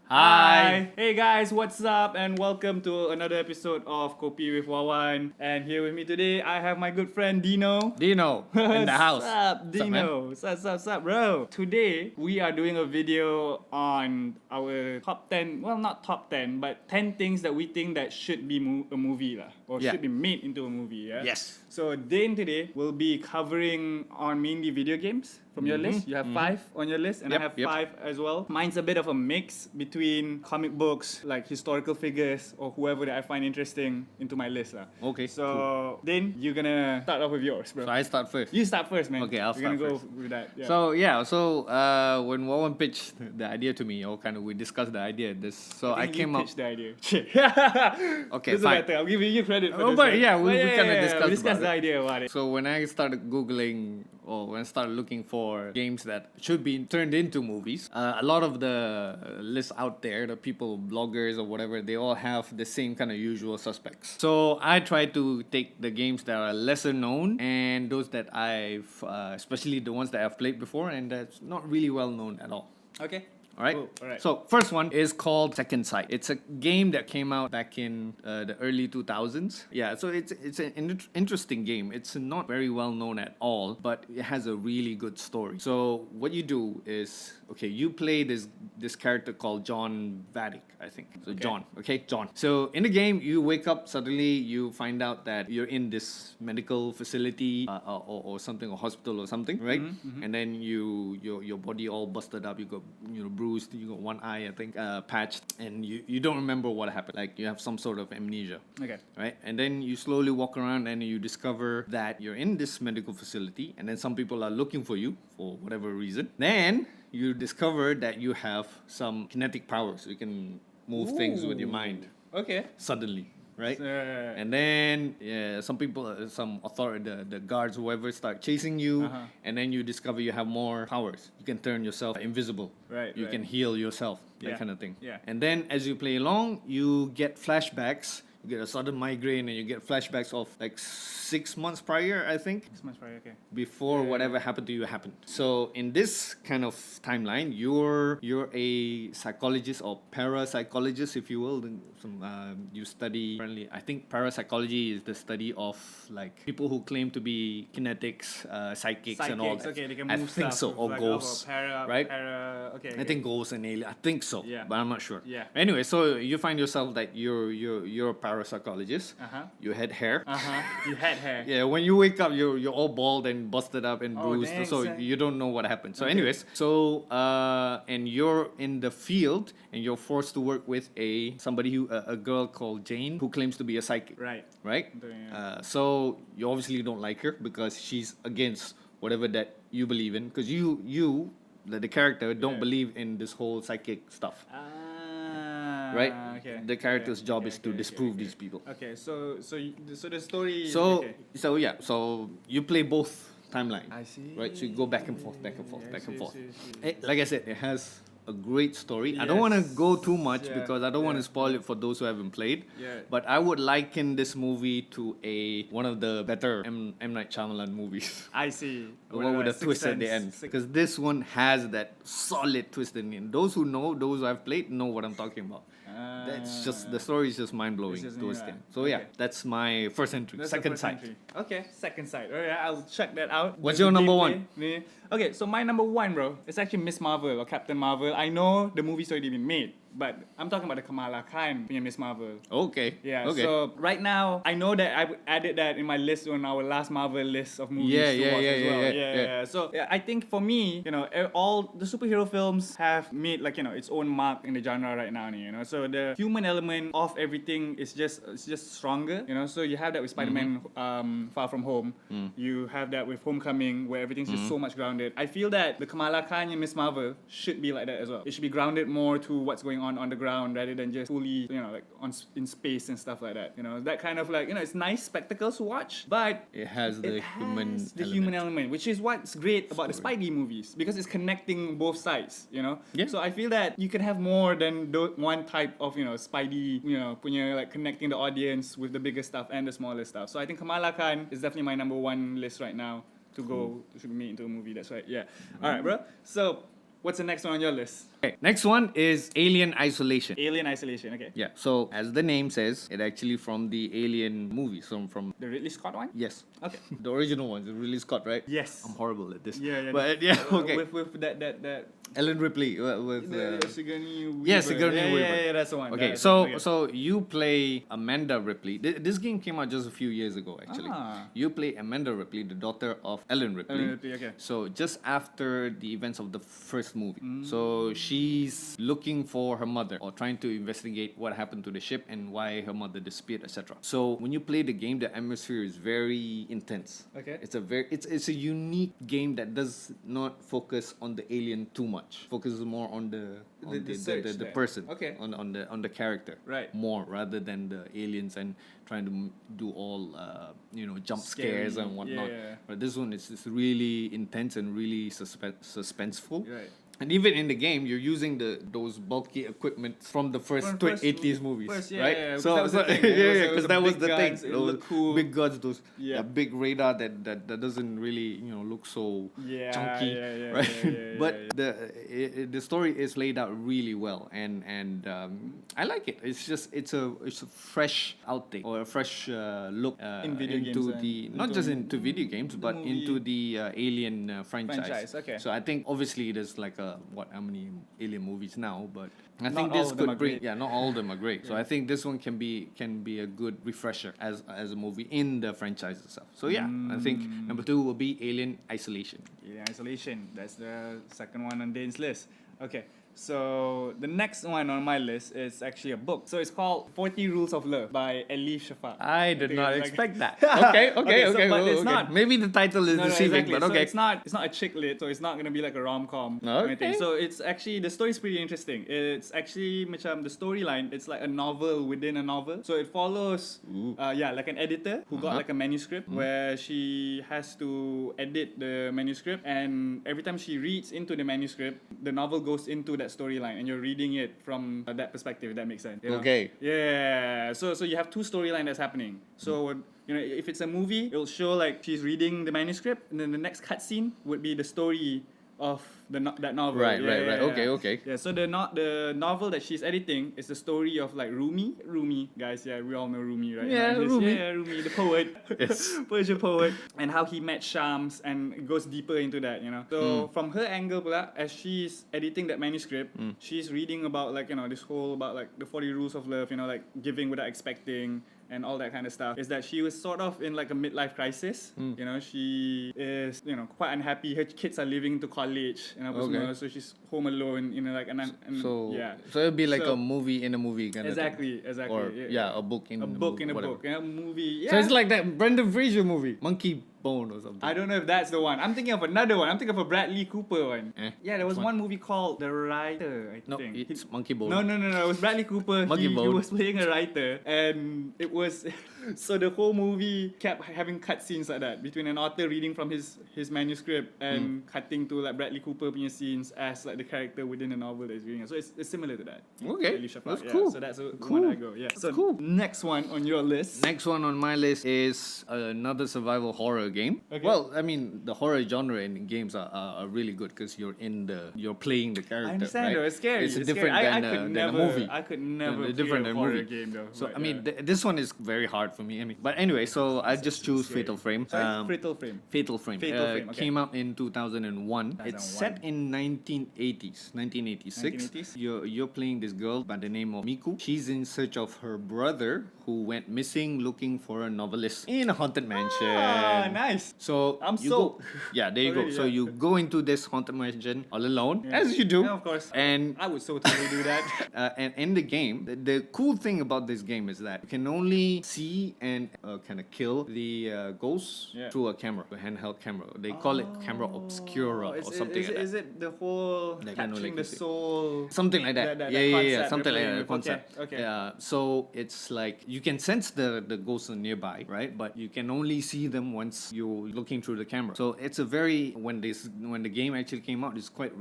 Hi! Hey guys, what's up? And welcome to another episode of Kopi with Wawan. And here with me today, I have my good friend Dino. Dino in the house. What's up, What's up, man? Dino? What's up, bro? Today, we are doing a video on our top 10, well, not top 10, but 10 things that we think that should be a movie, lah, or Yeah. should be made into a movie, yeah? Yes. So Dane today will be covering on mainly video games from your list. You have 5 on your list, and I have Yep. 5 as well. Mine's a bit of a mix between comic books, like historical figures, or whoever that I find interesting into my list. Okay, So Dane, you're gonna start off with yours, bro. So I start first. You start first, man. Okay, I'll We're gonna start go first. with that. Yeah. So when Wawan pitched the idea to me, or kind of we discussed the idea. I think came you up. pitched the idea. Okay, Doesn't fine. matter. I'm giving you credit for Oh, this. but one. yeah, we kinda we discussed discussed the about idea about it. So when I started googling, or when I started looking for games that should be turned into movies, a lot of the lists out there, the people, bloggers or whatever, they all have the same kind of usual suspects. So I try to take the games that are lesser known and those that I've, especially the ones that I've played before and that's not really well known at all. Okay. Alright? Cool, alright. So, first one is called Second Sight. It's a game that came out back in the early 2000s. Yeah, so it's an interesting game. It's not very well known at all, but it has a really good story. So, what you do is, okay, you play this character called John Vadik, I think. So, Okay. John. So, in the game, you wake up, suddenly you find out that you're in this medical facility or something, or hospital or something, right? And then your body all busted up, you got, bruised, you got one eye, I think, patched, and you don't remember what happened. Like you have some sort of amnesia. Okay. Right? And then you slowly walk around and you discover that you're in this medical facility, and then some people are looking for you for whatever reason. Then you discover that you have some kinetic powers. You can move things with your mind Okay. suddenly. Right? So, And then some people, some authority, the guards, whoever, start chasing you, and then you discover you have more powers. You can turn yourself invisible. Right, You right. can heal yourself. That Yeah, kind of thing. yeah. And then as you play along, you get flashbacks. You get a sudden migraine, and you get flashbacks of like 6 months prior, I think, this much right, okay. before whatever happened to you happened. So in this kind of timeline, you're a psychologist or parapsychologist, if you will. You study, apparently, I think parapsychology is the study of like people who claim to be kinetics, psychics and all that. Okay, they can I move think stuff so, or like, ghosts, right? Okay. I think ghosts and alien. I think so, Yeah. but I'm not sure. Yeah. Anyway, so you find yourself that you're a parapsychologist. You had hair. You had hair. Yeah, when you wake up, you're all bald and busted up and Oh, bruised, dang, so son. you don't know what happened. So, Okay. anyways, and you're in the field and you're forced to work with a girl called Jane who claims to be a psychic. Right. Right. Yeah. So you obviously don't like her because she's against whatever that you believe in, because the character, don't Yeah. believe in this whole psychic stuff. Right. Right? Okay. The character's okay, job okay, is to okay, disprove okay. these people. Okay. So the story. is- So okay. so you play both timelines. I see. Right, so you go back and forth, back and forth, Yeah, back and see, forth. see. Like I said, it has a great story. I don't want to Yes. go too much Yeah, because I don't want yeah, to spoil it for those who haven't played. Yeah. But I would liken this movie to one of the better M. Night Shyamalan movies. I see. The one with the Sixth twist at the Sense. end. Because this one has that solid twist in it. Those who have played, know what I'm talking about. That's just, the story is just mind blowing It's just towards new, the right? end. So yeah, Okay. that's my first entry. That's the Second first side. entry. Okay, second side. Alright, I'll check that out. What's The your number gameplay. one? Yeah. Okay, so my number one, bro, it's actually Miss Marvel or Captain Marvel. I know the movie's already been made, but I'm talking about the Kamala Khan punya Miss Marvel. Okay. Yeah, Okay. so right now, I know that I added that in my list on our last Marvel list of movies Yeah, to yeah, watch yeah, as well. yeah, yeah. So I think for me, all the superhero films have made its own mark in the genre right now, so the human element of everything is just stronger, so you have that with Spider-Man Far From Home. You have that with Homecoming, where everything's just so much grounded. I feel that the Kamala Khan and Miss Marvel should be like that as well. It should be grounded more to what's going on the ground rather than just fully, like in space and stuff like that. That kind of like, it's nice spectacles to watch, but It has the human element, which is what's great about the Story. Spidey movies, because it's connecting both sides. Yeah. So I feel that you can have more than one type of Spidey, punya, like connecting the audience with the bigger stuff and the smaller stuff. So I think Kamala Khan is definitely my number one list right now to be made into a movie. That's right. Yeah. All right, bro. So what's the next one on your list? Okay, next one is Alien Isolation. Alien Isolation. Okay. Yeah, so as the name says, it actually from the Alien movie. So from The Ridley Scott one. yes, Okay. the original one, the Ridley Scott, right? Yes. I'm horrible at this. Yeah. But yeah, okay. With that. Ellen Ripley with Sigourney Weaver. yeah, Sigourney Weaver. Yeah, that's the one. Okay, That's so the one. so you play Amanda Ripley. This game came out just a few years ago, actually. Ah. You play Amanda Ripley, the daughter of Ellen Ripley. Ellen Ripley, okay. So just after the events of the first movie, Mm. so she's looking for her mother or trying to investigate what happened to the ship and why her mother disappeared, etc. So when you play the game, the atmosphere is very intense. Okay. It's a unique game that does not focus on the alien too much. Focuses more on the search the there. person. Okay. On the character. Right. More rather than the aliens and trying to do all jump Scary. scares and whatnot. Yeah. But this one is really intense and really suspenseful. Right. And even in the game, you're using those bulky equipment from the first From 80s movies, first, right? yeah, So, that was the thing. It was- it was because the that was big the thing. guns, it Those looked cool. big guns, those Yeah. big radar that doesn't really look so Yeah, chunky, yeah, right? yeah, But yeah. the story is laid out really well, and I like it. It's a fresh outtake or a fresh look In video into games the and not into just into video games but movie. into the Alien franchise. Franchise, okay. So I think obviously there's like how many Alien movies now, but I Not think all this of them could are bring great. not all of them are great. So I think this one can be a good refresher as a movie in the franchise itself. So yeah, I think number 2 will be Alien Isolation. Alien Isolation. That's the second one on Dane's list. Okay. So the next one on my list is actually a book. So it's called 40 Rules of Love by Elif Shafak. I did think not it's like- expect that. Okay, but it's okay. not. Maybe the title is No, deceiving, exactly. but okay. So it's not a chick lit, so it's not gonna be like a rom-com or anything. Okay. So it's actually, the story is pretty interesting. It's actually macam the storyline, it's like a novel within a novel. So it follows like an editor who got like a manuscript where she has to edit the manuscript, and every time she reads into the manuscript, the novel goes into that storyline and you're reading it from that perspective, if that makes sense. you know? Okay. Yeah. So you have two storylines that's happening. So if it's a movie, it'll show like she's reading the manuscript, and then the next cutscene would be the story of that novel. Right. Okay. Yeah. So the novel that she's editing is the story of like Rumi, guys. Yeah, we all know Rumi, right? Yeah, Rumi. Yeah, Rumi, the poet. Yes. Persian poet, and how he met Shams, and it goes deeper into that. So from her angle, pula, as she's editing that manuscript, she's reading about like this whole about like the 40 rules of love. Like giving without expecting, and all that kind of stuff, is that she was sort of in like a midlife crisis. She is quite unhappy. Her kids are leaving to college, Okay. so she's home alone. So yeah. so it'd be like So- a movie in a movie kind Exactly. of thing. Or a book in a book in a whatever. book, a movie. Yeah. So it's like that Brendan Fraser movie, Monkey Bone or something. I don't know if that's the one. I'm thinking of another one. I'm thinking of a Bradley Cooper one. Yeah, there was Which one movie called The Writer, I No, think. it's Monkey Bone. No. It was Bradley Cooper. Monkey He Bone. was playing a writer, and it was so the whole movie kept having cutscenes like that between an author reading from his manuscript and cutting to like Bradley Cooper punya scenes as like the character within the novel that he's reading. So it's similar to that. Okay, Elif Shafak, that's yeah. cool. So that's the Cool. one I go. Yeah. So cool. next one on your list. Next one on my list is another survival horror game. Okay. Well, I mean, the horror genre in games are really good because you're playing the character. I understand right? though, it's scary. It's It's different scary. than a movie. I could never play different a than horror movie. game though. So but, I mean, yeah. this one is very hard for me. But anyway, so I just choose scary. Fatal Frame. Sorry? Fatal Frame. Fatal Frame. Fatal Frame, okay. Came out in 2001. It's set in 1980s, 1986. 1980s? You're playing this girl by the name of Miku. She's in search of her brother who went missing, looking for a novelist in a haunted mansion. Ah, nice. So I'm you sold. go, yeah, there you go. Already, So yeah. you go into this haunted mansion all alone, Yeah. as you do. Yeah, of course. And I would so totally do that. and in the game, the cool thing about this game is that you can only see see and kind of kill the ghosts Yeah. through a camera, a handheld camera. They call it camera obscura or something like that. Is it the whole Like, capturing the like you see. soul? Something like that. That Yeah, concept something they're like playing that. with. Concept. Okay. Yeah. So it's like you can sense the ghosts are nearby, right? But you can only see them once you're looking through the camera. So it's a very when the game actually came out, it's quite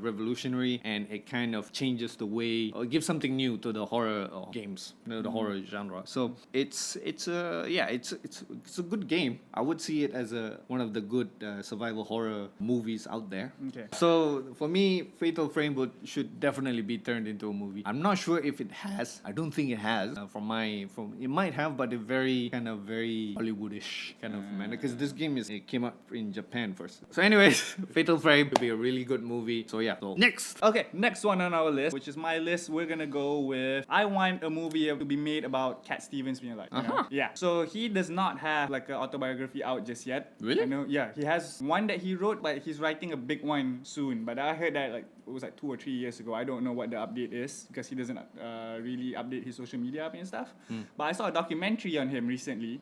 revolutionary, and it kind of changes the way or gives something new to the horror games, the horror genre. So it's a good game. I would see it as one of the good survival horror movies out there. Okay. So for me, Fatal Frame should definitely be turned into a movie. I'm not sure if it has. I don't think it has. It might have, but a very Hollywoodish kind of manner, because this game it came out in Japan first. So anyways, Fatal Frame would be a really good movie. So yeah. So next. Okay, next one on our list, which is my list, we're gonna go with I want a movie to be made about Cat Stevens being alive. You know? Uh-huh. Yeah. So he does not have like an autobiography out just yet. Really? I know. Yeah, he has one that he wrote, but he's writing a big one soon. But I heard that like it was like 2 or 3 years ago. I don't know what the update is because he doesn't really update his social media and stuff. But I saw a documentary on him recently,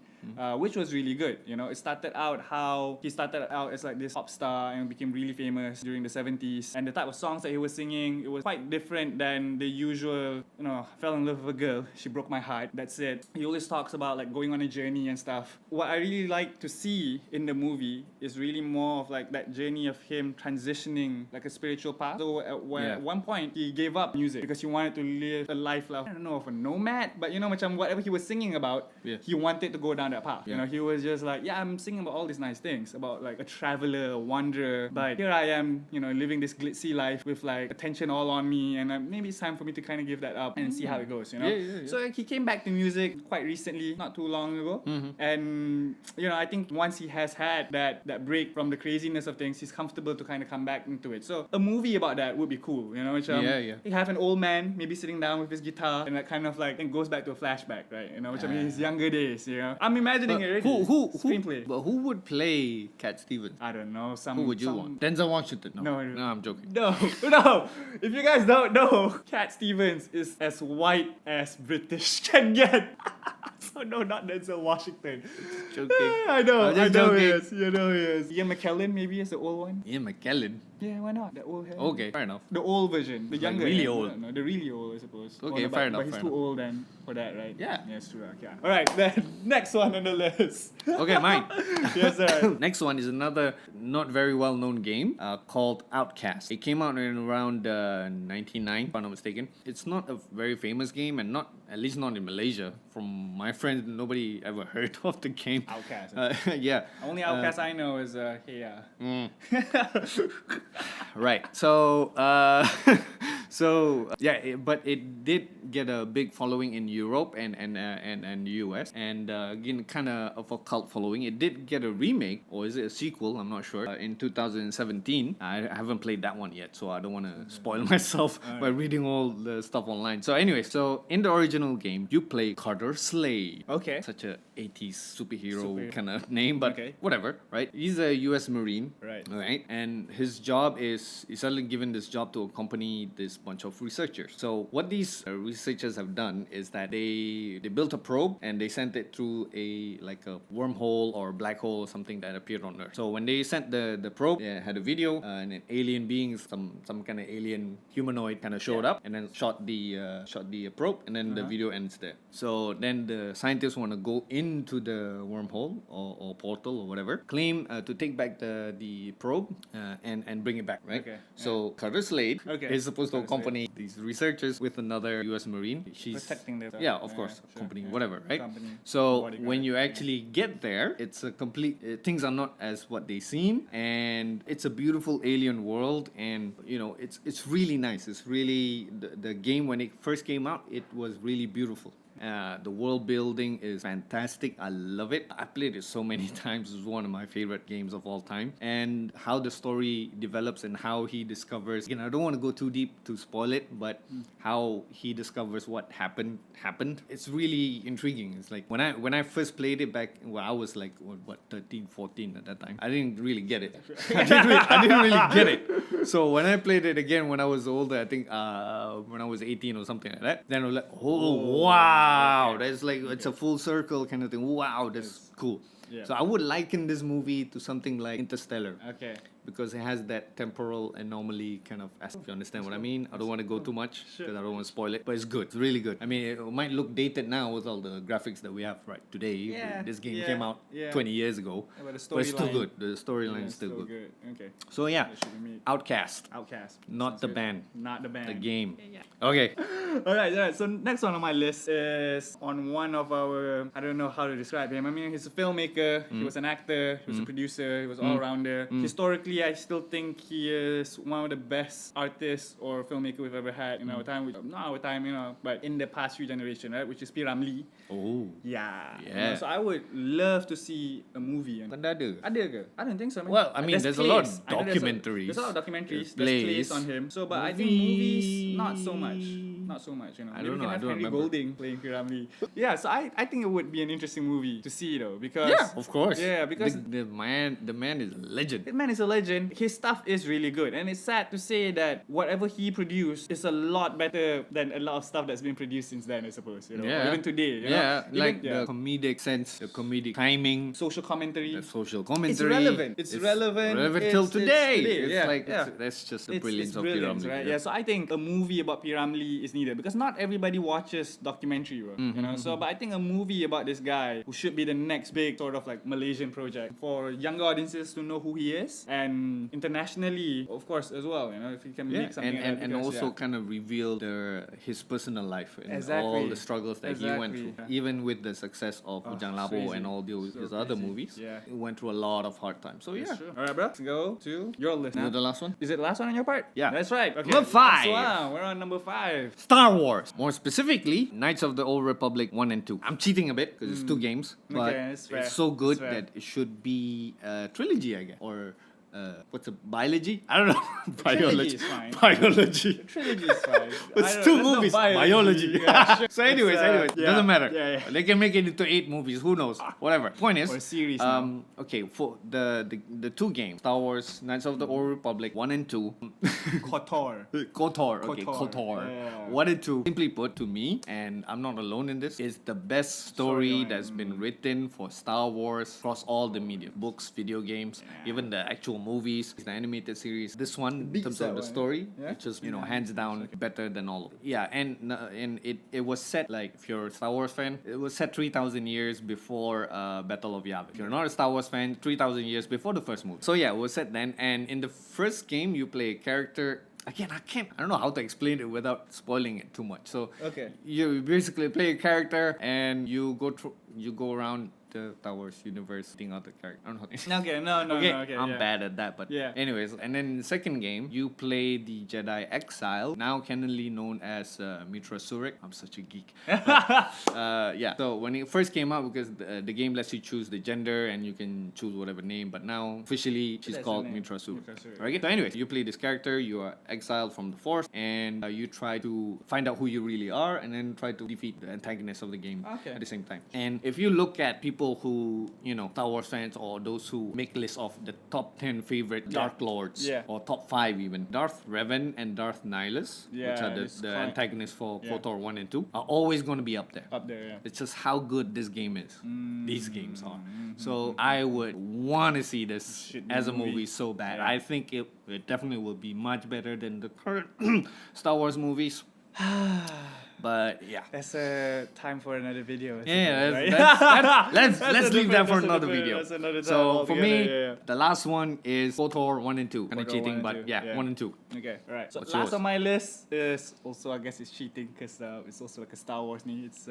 which was really good. You know, it started out how he started out as like this pop star and became really famous during the 70s. And the type of songs that he was singing, it was quite different than the usual, you know, fell in love with a girl, she broke my heart, that's it. He always talks about like going on a journey and stuff. What I really like to see in the movie is really more of like that journey of him transitioning like a spiritual path. So at one point, he gave up music because he wanted to live a life of, I don't know, of a nomad, but you know, macam whatever he was singing about, he wanted to go down that path. You know, he was just like, yeah, I'm singing about all these nice things, about like a traveler, a wanderer, but here I am, you know, living this glitzy life with like attention all on me, and maybe it's time for me to kind of give that up and see how it goes, you know? Yeah. So he came back to music quite recently, not too long ago, and you know, I think once he has had that break from the craziness of things, he's comfortable to kind of come back into it. So a movie about that would be cool, you know? Which, you have an old man maybe sitting down with his guitar and that kind of like, and goes back to a flashback, right? You know, which I mean, his younger days, you know? I'm imagining it already. Screenplay. But who would play Cat Stevens? I don't know. Who would you want? Denzel Washington? No, I'm joking. No. If you guys don't know, Cat Stevens is as white as British can get. So no, not Denzel Washington. Joking. I know. I'm just I know joking. he is. You know he is. Ian McKellen maybe is the old one. Ian McKellen. Yeah, why not? The old hair. Okay, fair enough. The old version. The younger. really hair. old. No, the really old, I suppose. Okay, no, fair enough, But he's fair too enough. old then for that, right? Yeah. Yeah, it's true. Okay. All right, then next one on the list. Okay, mine. Yes, sir. Next one is another not very well known game called Outcast. It came out in around 99, if I'm not mistaken. It's not a very famous game, and at least not in Malaysia. From my friends, nobody ever heard of the game. Outcast. Yeah. Only Outcast I know is Hey Ya. Right. So, but it did get a big following in Europe and US, and again, kind of a cult following. It did get a remake, or is it a sequel? I'm not sure. In 2017, I haven't played that one yet, so I don't want to spoil myself by reading all the stuff online. So anyway, in the original game, you play Carter Slade. Okay. Such a 80s superhero kind of name, but Okay. whatever, right? He's a US Marine. Right. Right. And his job is he's suddenly given this job to accompany this bunch of researchers. So what these researchers have done is that they built a probe and they sent it through a wormhole or black hole or something that appeared on Earth. So when they sent the probe, it had a video and an alien being, some kind of alien humanoid kind of showed up and then shot the probe, and then the video ends there. So then the scientists want to go into the wormhole or portal or whatever, claim to take back the probe and bring it back, right? Okay. So Carter Slade is supposed to Carter accompany these researchers with another US Marine. She's Protecting them. yeah, of course, sure, company, yeah. whatever, right? Company, So bodyguard, when you yeah. actually get there, it's a complete things are not as what they seem, and it's a beautiful alien world, and you know it's really nice. It's really the game when it first came out, it was really beautiful. The world building is fantastic. I love it. I played it so many times. It's one of my favorite games of all time. And how the story develops and how he discovers. Again, I don't want to go too deep to spoil it, but how he discovers what happened. It's really intriguing. It's like when I first played it back when I was like 13, 14 at that time. I didn't really get it. I didn't really get it. So when I played it again when I was older, I think when I was 18 or something like that, then I was like, oh wow. wow, Okay. that's like it's a full circle kind of thing. Wow, that's cool. Yeah. So I would liken this movie to something like Interstellar. Okay. Because it has that temporal anomaly kind of aspect. You understand what I mean? I don't want to go too much Sure. because I don't want to spoil it, but it's good. It's really good. I mean, it might look dated now with all the graphics that we have right today. Yeah, This game yeah, came out yeah. 20 years ago, Yeah, but the but it's still storyline- good. The storyline Yeah, is still good. Okay. So yeah, That should be made. Outcast, Outcast. not Sounds the good. band, Not the band. the game. Yeah. Okay. Alright. So next one on my list is on one of our, I don't know how to describe him. I mean, he's a filmmaker, he was an actor, he was a producer, he was all rounder. Historically, I still think he is one of the best artists or filmmaker we've ever had in our time. Not our time, but in the past few generations, right? Which is P. Ramlee. Oh. Yeah. Yeah. So I would love to see a movie. Bukan dah ada. Ada ke? I don't think so. Man. Well, I mean, there's a lot of plays. I know documentaries. There's a lot of documentaries. There's There's plays. plays on him. So, but I think movies, not so much. Not so much. I Maybe don't we know, can I have don't Henry remember. Golding playing P. Ramlee. Yeah. So I think it would be an interesting movie to see though, because Yeah, of course. Yeah, because the man is a legend. that man is a legend. His stuff is really good, and it's sad to say that whatever he produced is a lot better than a lot of stuff that's been produced since then. I suppose. Yeah. Even today. Yeah, Even- like the comedic sense, the comedic timing, social commentary. the social commentary. It's relevant. It's relevant. till It's today. today. It's Yeah, like yeah. that's just the It's brilliance of brilliance, P. Ramlee. right? Yeah. So I think a movie about P. Ramlee is needed because not everybody watches documentary, bro. So, but I think a movie about this guy who should be the next big sort of like Malaysian project for younger audiences to know who he is, and internationally, of course, as well. If he can Yeah, make something and like that, and because, also yeah. kind of reveal his personal life and all Exactly. the struggles that he went through. Exactly. Even with the success of Ujang Lapo crazy. and all those So his other crazy. movies, Yeah. he went through a lot of hard times. So yeah, That's true. All right, bro. Let's go to your list is now. it the last one? Is it the last one on your part? Yeah. That's right. Okay. Number 5. Wow, we're on number 5. Star Wars. More specifically, Knights of the Old Republic 1 and 2. I'm cheating a bit because it's 2 games, but Okay, it's fair. it's so good It's fair. that it should be a trilogy, I guess. Or what's a biology? I don't know. Biology. is fine. Biology. Trilogy is fine. It's I don't- 2 there's no movies. biology. Biology. Yeah, sure. So anyways, It's, yeah, doesn't matter. yeah. They can make it into 8 movies. Who knows? Whatever. Point is, Or a series now. okay, for the 2 games, Star Wars, Knights of the Old Republic 1 and 2. KOTOR. KOTOR. Okay, KOTOR. KOTOR. Yeah. 1 and 2. Simply put, to me, and I'm not alone in this, is the best story Storyline. that's been written for Star Wars across all the media, books, video games, even the actual movies, the animated series. This one, in Beats terms that of the one, story, yeah? it's just hands down better than all of them. Yeah, and it was set, like, if you're a Star Wars fan, it was set 3,000 years before Battle of Yavin. If you're not a Star Wars fan, 3,000 years before the first movie. So yeah, it was set then, and in the first game, you play a character. Again, I don't know how to explain it without spoiling it too much. So Okay. you basically play a character and you go around the Star Wars universe, being out the character. I don't know. Okay, no, okay. I'm yeah. bad at that, but Yeah. anyways, and then in the second game, you play the Jedi Exile, now canonly known as Mitra Surik. I'm such a geek. Yeah. So when it first came out, because the game lets you choose the gender and you can choose whatever name, but now officially she's That's called her name, Mitra Surik. Mitra Surik. Okay. So anyways, you play this character, you are exiled from the Force, and you try to find out who you really are, and then try to defeat the antagonist of the game Okay. at the same time. And if you look at people who, Star Wars fans, or those who make lists of the top 10 favorite Dark Lords, Yeah. or top 5 even, Darth Revan and Darth Nihilus, which Yeah, are it's the quite- antagonists for Yeah. KOTOR 1 and 2, are always going to be up there. Up there, yeah. It's just how good this game is. These games are. Mm-hmm. So I would want to see this Should be as a a movie. movie so bad. Yeah. I think it definitely will be much better than the current Star Wars movies. But yeah. That's time for another video. I Yeah, suppose, right? let's That's a leave that for different- another that's a video. different- that's another time So for me, altogether, yeah. the last one is KOTOR 1 and 2. Kind of KOTOR 1 cheating, and but 2, yeah, yeah. 1 and 2. Okay, alright. So What's last yours? on my list is also, I guess it's cheating because it's also like a Star Wars movie. It's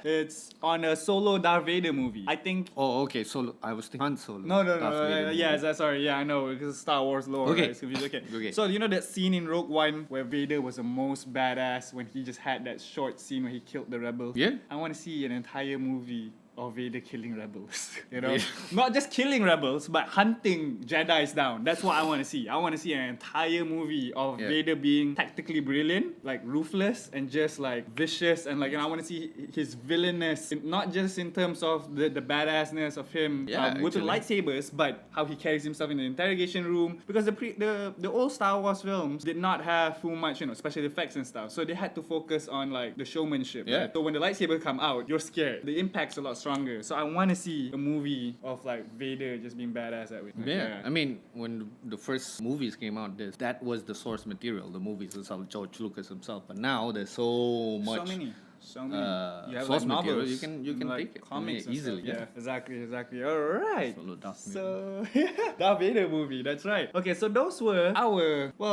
it's on a solo Darth Vader movie. I think. Oh, okay. Solo. I was thinking Han Solo. No, Darth Vader movie. yeah, sorry, yeah, I know because it's Star Wars lore. Okay. Right? It's confusing. Okay. Okay. So you know that scene in Rogue One where Vader was the most badass when he just had that short scene where he killed the rebels. Yeah. I want to see an entire movie of Vader killing rebels. You know, not just killing rebels, but hunting Jedi's down. That's what I want to see. I want to see an entire movie of Vader being tactically brilliant, like ruthless and just like vicious, and like, and I want to see his villainous, not just in terms of the badassness of him with the lightsabers, but how he carries himself in the interrogation room. Because the old Star Wars films did not have too much, you know, special effects and stuff, so they had to focus on like the showmanship. Right? So when the lightsaber come out, you're scared. The impact's a lot stronger. So I want to see a movie of like Vader just being badass that way. Like, I mean, when the first movies came out, that was the source material. The movies of George Lucas himself. But now there's so much. So many. You have source like novels, material. You can like take it comics easily. Yeah, exactly. All right. Darth So Darth Vader movie. That's right. Okay, so those were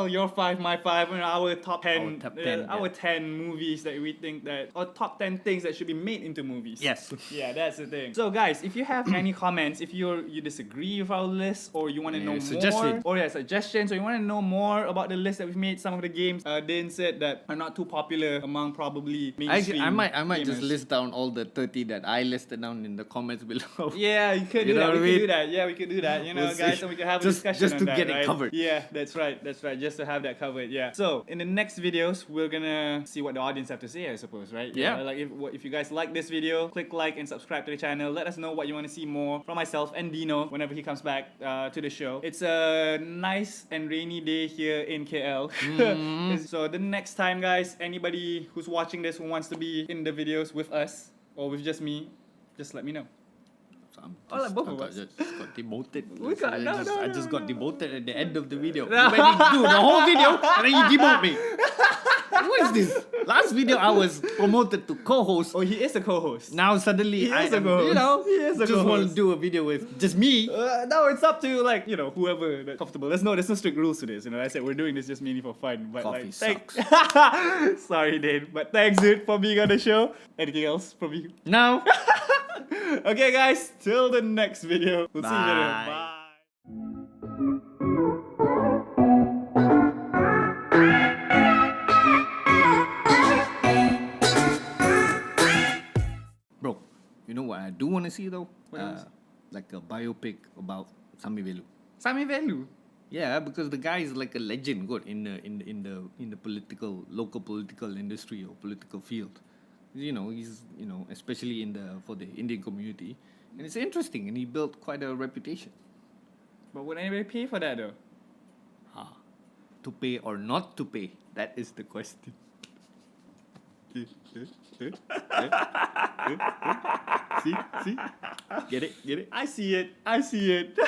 your 5, my 5, and our top 10, our 10 movies that we think that, or top 10 things that should be made into movies. Yes. Yeah, that's the thing. So guys, if you have any comments, if you disagree with our list, or you want to know more, or suggestions, or you want to know more about the list that we've made, some of the games Din said that are not too popular among probably mainstream. I might just list down all the 30 that I listed down in the comments below. Yeah, you could do that. We could do that. Yeah, we could do that. You know, guys, and we could have a discussion just to on that, get it covered. Yeah, that's right. Just to have that covered. Yeah. So in the next videos, we're gonna see what the audience have to say, I suppose, right? Yeah. Like if you guys like this video, click like and subscribe to the channel. Let us know what you want to see more from myself and Dino whenever he comes back to the show. It's a nice and rainy day here in KL. So the next time, guys, anybody who's watching this who wants to be in the videos with us or with just me, just let me know. Like both of us. I just got demoted. I just got demoted at the end of the video. You made me do the whole video and then you demote me. What is this? Last video I was promoted to co-host. Oh, he is a co-host. Now suddenly he is a co-host. You know, he is a just want to do a video with just me. No, it's up to like, you know, whoever that's comfortable. There's no strict rules to this. You know, I said we're doing this just mainly for fun. But Coffee like, sucks. Sorry, Dane. But thanks, dude, for being on the show. Anything else from you? No. Okay, guys. Till the next video. We'll see you later. Bye. Bro, you know what I do want to see though? What else? Like a biopic about Sami Velu. Sami Velu? Yeah, because the guy is like a legend, good in the local political industry or political field. You know, he's especially for the Indian community, and it's interesting, and he built quite a reputation. But would anybody pay for that though? To pay or not to pay? That is the question. See? Get it? I see it.